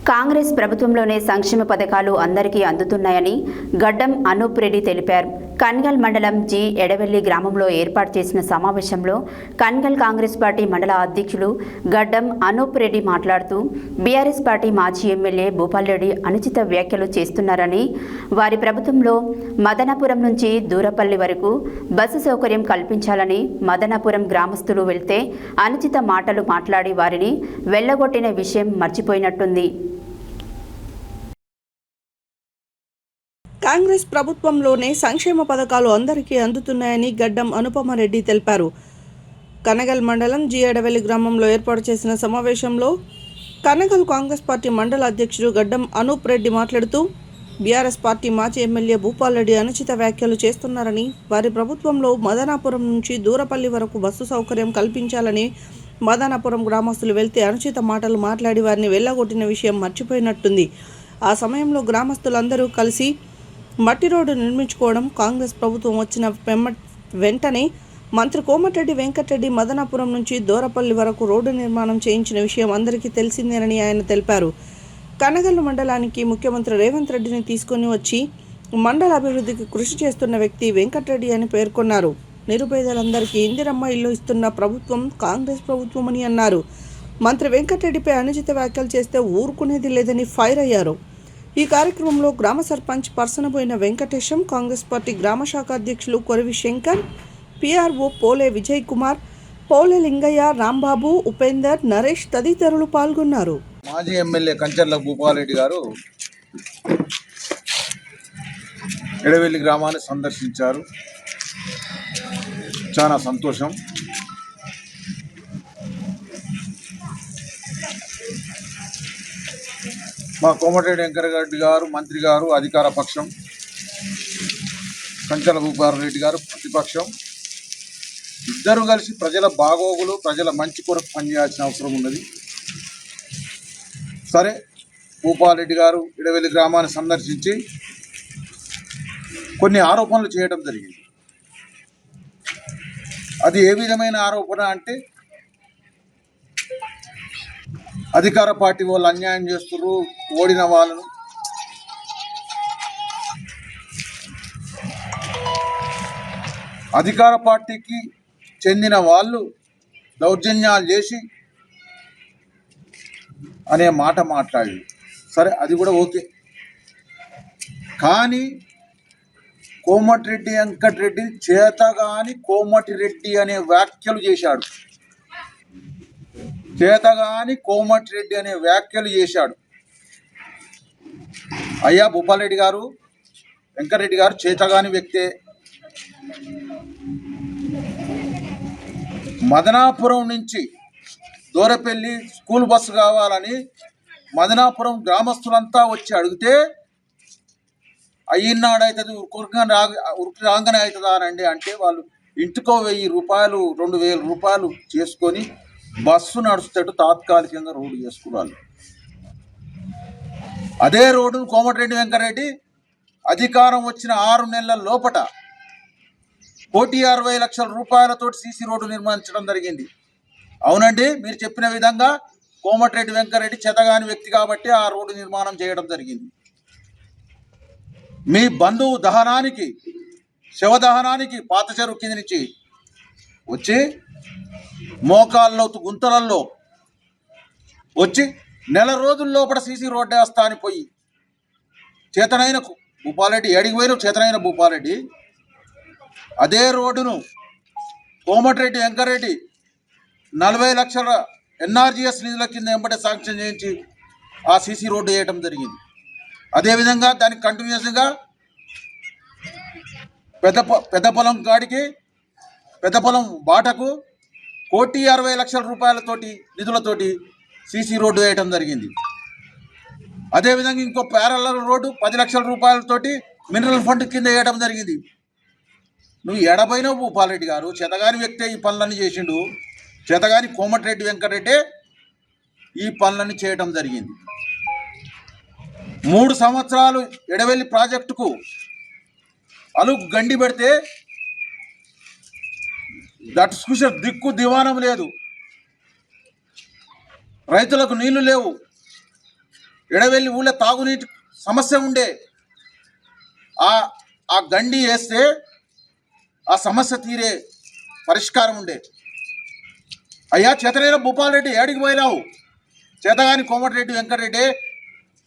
కాంగ్రెస్ ప్రభుత్వంలోనే సంక్షేమ పథకాలు అందరికీ అందుతున్నాయని గడ్డం అనూప్ రెడ్డి తెలిపారు. కన్గల్ మండలం జి ఎడవెల్లి గ్రామంలో ఏర్పాటు చేసిన సమావేశంలో కన్గల్ కాంగ్రెస్ పార్టీ మండల అధ్యక్షులు గడ్డం అనూప్ రెడ్డి మాట్లాడుతూ బీఆర్ఎస్ పార్టీ మాజీ ఎమ్మెల్యే భూపాల్రెడ్డి అనుచిత వ్యాఖ్యలు చేస్తున్నారని, వారి ప్రభుత్వంలో మదనపురం నుంచి దూరపల్లి వరకు బస్సు సౌకర్యం కల్పించాలని మదనపురం గ్రామస్తులు వెళ్తే అనుచిత మాటలు మాట్లాడి వారిని వెళ్లగొట్టిన విషయం మర్చిపోయినట్టుంది. కాంగ్రెస్ ప్రభుత్వంలోనే సంక్షేమ పథకాలు అందరికీ అందుతున్నాయని గడ్డం అనుపమారెడ్డి తెలిపారు. కనగల్ మండలం జి ఎడవెల్లి గ్రామంలో ఏర్పాటు చేసిన సమావేశంలో కనగల్ కాంగ్రెస్ పార్టీ మండల అధ్యక్షుడు గడ్డం అనూప్ రెడ్డి మాట్లాడుతూ బీఆర్ఎస్ పార్టీ మాజీ ఎమ్మెల్యే భూపాల్రెడ్డి అనుచిత వ్యాఖ్యలు చేస్తున్నారని, వారి ప్రభుత్వంలో మదనాపురం నుంచి దూరపల్లి వరకు బస్సు సౌకర్యం కల్పించాలని మదనాపురం గ్రామస్తులు వెళ్తే అనుచిత మాటలు మాట్లాడి వారిని వెళ్ళగొట్టిన విషయం మర్చిపోయినట్టుంది. ఆ సమయంలో గ్రామస్తులందరూ కలిసి మట్టి రోడ్డు నిర్మించుకోవడం, కాంగ్రెస్ ప్రభుత్వం వచ్చిన వెంటనే మంత్రి కోమటిరెడ్డి వెంకటరెడ్డి మదనాపురం నుంచి దూరపల్లి వరకు రోడ్డు నిర్మాణం చేయించిన విషయం అందరికీ తెలిసిందేనని ఆయన తెలిపారు. కనగల్లు మండలానికి ముఖ్యమంత్రి రేవంత్ రెడ్డిని తీసుకొని వచ్చి మండల అభివృద్ధికి కృషి చేస్తున్న వ్యక్తి వెంకటరెడ్డి అని పేర్కొన్నారు. నిరుపేదలందరికీ ఇందిరమ్మ ఇల్లు ఇస్తున్న ప్రభుత్వం కాంగ్రెస్ ప్రభుత్వం అని అన్నారు. మంత్రి వెంకటరెడ్డిపై అనుచిత వ్యాఖ్యలు చేస్తే ఊరుకునేది లేదని ఫైర్ అయ్యారు. ఈ కార్యక్రమంలో గ్రామ సర్పంచ్ పర్సనబోయిన వెంకటేశం, కాంగ్రెస్ పార్టీ గ్రామ శాఖ అధ్యక్షులు కొరవి శంకర్, పిఆర్ఓ పోలే విజయ్ కుమార్, పోలే లింగయ్య, రాంబాబు, ఉపేందర్, నరేష్ తదితరులు పాల్గొన్నారు. మాజీ ఎమ్మెల్యే కంచర్ల భూపాల్రెడ్డి గారు ఎడవెల్లి గ్రామాన్ని సందర్శించారు. చాలా సంతోషం. మా కోమటిరెడ్డి వెంకటరెడ్డి గారు మంత్రి గారు అధికార పక్షం, కంచర్ల భూపాల్రెడ్డి గారు ప్రతిపక్షం. ఇద్దరు కలిసి ప్రజల బాగోగులు, ప్రజల మంచి కొరకు పనిచేయాల్సిన అవసరం ఉన్నది. సరే, భూపాల్రెడ్డి గారు ఎడవెల్లి గ్రామాన్ని సందర్శించి కొన్ని ఆరోపణలు చేయడం జరిగింది. అది ఏ విధమైన ఆరోపణ అంటే, అధికార పార్టీ వాళ్ళు అన్యాయం చేస్తున్నారు, ఓడిన వాళ్ళను అధికార పార్టీకి చెందిన వాళ్ళు దౌర్జన్యాలు చేసి అనే మాట మాట్లాడి, సరే అది కూడా ఓకే. కానీ కోమటిరెడ్డి వెంకటరెడ్డి చేతగాని కోమటిరెడ్డి అనే వ్యాఖ్యలు చేశాడు. చేతగాని కోమటిరెడ్డి అనే వ్యాఖ్యలు చేశాడు. అయ్యా భూపాల్రెడ్డి గారు, వెంకటరెడ్డి గారు చేతగాని వ్యక్తే. మదనాపురం నుంచి దూరపల్లి స్కూల్ బస్సు కావాలని మదనాపురం గ్రామస్తులంతా వచ్చి అడిగితే అయ్యిన్నాడవుతుంది, ఉరికి రాగానే అవుతుందా అనండి అంటే వాళ్ళు ఇంటికో 1000 రూపాయలు 2000 రూపాయలు చేసుకొని బస్సు నడుస్తూ తాత్కాలికంగా రోడ్డు చేసుకున్నారు. అదే రోడ్డును కోమటిరెడ్డి వెంకటరెడ్డి అధికారం వచ్చిన 6 నెలల లోపట 1,60,00,000 రూపాయలతోటి సీసీ రోడ్డు నిర్మించడం జరిగింది. అవునండి, మీరు చెప్పిన విధంగా కోమటిరెడ్డి వెంకటరెడ్డి చేతగాని వ్యక్తి కాబట్టి ఆ రోడ్డు నిర్మాణం చేయడం జరిగింది. మీ బంధువు దహనానికి, శవదహనానికి పాత చెరువు కింద నుంచి వచ్చి మోకాల్లో గుంతలల్లో వచ్చి నెల రోజుల లోపల సీసీ రోడ్డు వేస్తా అని పోయి చేతనైన భూపాల్రెడ్డి ఏడికి చేతనైన భూపాల్రెడ్డి అదే రోడ్డును కోమటిరెడ్డి వెంకటరెడ్డి 40 లక్షల ఎన్ఆర్జీఎస్ నిధుల కింద ఎంబడే శాంక్షన్ చేయించి ఆ సీసీ రోడ్డు వేయటం జరిగింది. అదేవిధంగా దానికి కంటిన్యూస్గా పెద్దపొలం గాడికి, పెద్దపొలం బాటకు 1,60,00,000 రూపాయలతోటి నిధులతోటి సీసీ రోడ్డు వేయటం జరిగింది. అదేవిధంగా ఇంకో ప్యారలల్ రోడ్డు 10 లక్షల రూపాయలతోటి మినరల్ ఫండ్ కింద వేయడం జరిగింది. నువ్వు ఎడబైనవు భూపాల్రెడ్డి గారు, చేతగాని వ్యక్తే ఈ పనులన్నీ చేసిండు. చేతగాని కోమటిరెడ్డి వెంకటరెడ్డి ఈ పనులన్నీ చేయడం జరిగింది. 3 సంవత్సరాలు ఎడవెల్లి ప్రాజెక్టుకు అలుగు గండి పెడితే దిక్కు దివానం లేదు, రైతులకు నీళ్లు లేవు, ఎడవెల్లి ఊళ్ళో తాగునీటి సమస్య ఉండే. ఆ గండి వేస్తే ఆ సమస్య తీరే పరిష్కారం ఉండే. అయ్యా చేతనైన భూపాలరెడ్డి ఏడికి పోయినావు? చేతగాని కోమటిరెడ్డి వెంకటరెడ్డి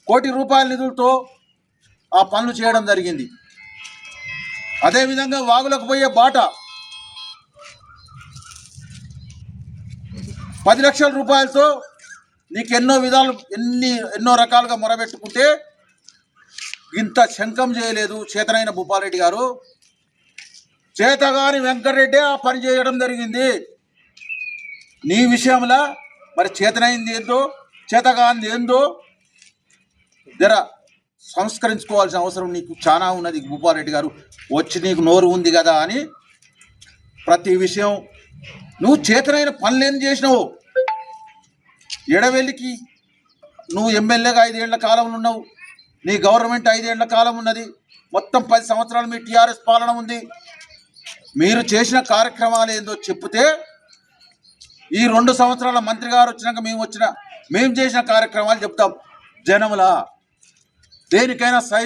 ₹1 కోటి నిధులతో ఆ పనులు చేయడం జరిగింది. అదేవిధంగా వాగులకు పోయే బాట ₹10 లక్షలతో నీకు ఎన్నో రకాలుగా మొరబెట్టుకుంటే ఇంత శంఖం చేయలేదు చేతనైన భూపాలరెడ్డి గారు. చేతగాని వెంకటరెడ్డి ఆ పని చేయడం జరిగింది. నీ విషయంలో మరి చేతనైంది ఏందో చేతగాంది ఏందో జర సంస్కరించుకోవాల్సిన అవసరం నీకు చాలా ఉన్నది భూపాలరెడ్డి గారు. వచ్చి నీకు నోరు ఉంది కదా అని ప్రతి విషయం నువ్వు చేతనైన పనులు ఏం చేసినావు? ఎడవెల్లికి నువ్వు ఎమ్మెల్యేగా 5 ఏళ్ల కాలంలో ఉన్నావు. నీ గవర్నమెంట్ 5 ఏళ్ల కాలం ఉన్నది. మొత్తం 10 సంవత్సరాలు మీ టీఆర్ఎస్ పాలన ఉంది. మీరు చేసిన కార్యక్రమాలు ఏందో చెప్తే ఈ 2 సంవత్సరాల మంత్రి గారు వచ్చినాక మేము చేసిన కార్యక్రమాలు చెప్తాం. జనములా దేనికైనా సై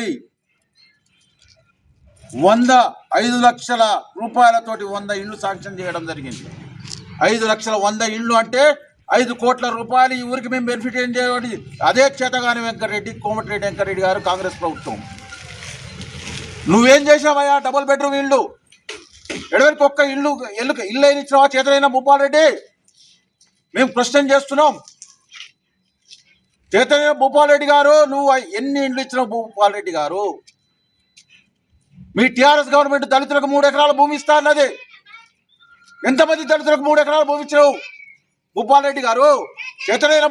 5 లక్షల రూపాయలతోటి 100 ఇండ్లు శాంక్షన్ చేయడం జరిగింది. 5 లక్షల 100 ఇండ్లు అంటే 5 కోట్ల రూపాయలు ఈ ఊరికి మేము బెనిఫిట్ ఏం చేయాలి? అదే చేతగాని వెంకటరెడ్డి కోమటిరెడ్డి వెంకటరెడ్డి గారు కాంగ్రెస్ ప్రభుత్వం. నువ్వేం చేసావయ్యా? డబుల్ బెడ్రూమ్ ఇల్లు ఎడవెల్లికి ఒక్క ఇల్లు అయిన ఇచ్చినావా చేతనైన భూపాలరెడ్డి? మేము క్వశ్చన్ చేస్తున్నాం. చేతనైన భూపాలరెడ్డి గారు నువ్వు ఎన్ని ఇండ్లు ఇచ్చినావు భూపాలరెడ్డి గారు? మీ టీఆర్ఎస్ గవర్నమెంట్ దళితులకు 3 ఎకరాల భూమి ఇస్తా అన్నది. ఎంతమంది దళితులకు 3 ఎకరాల భూమి ఇచ్చినావు భూపాలరెడ్డి గారు? చేతనైన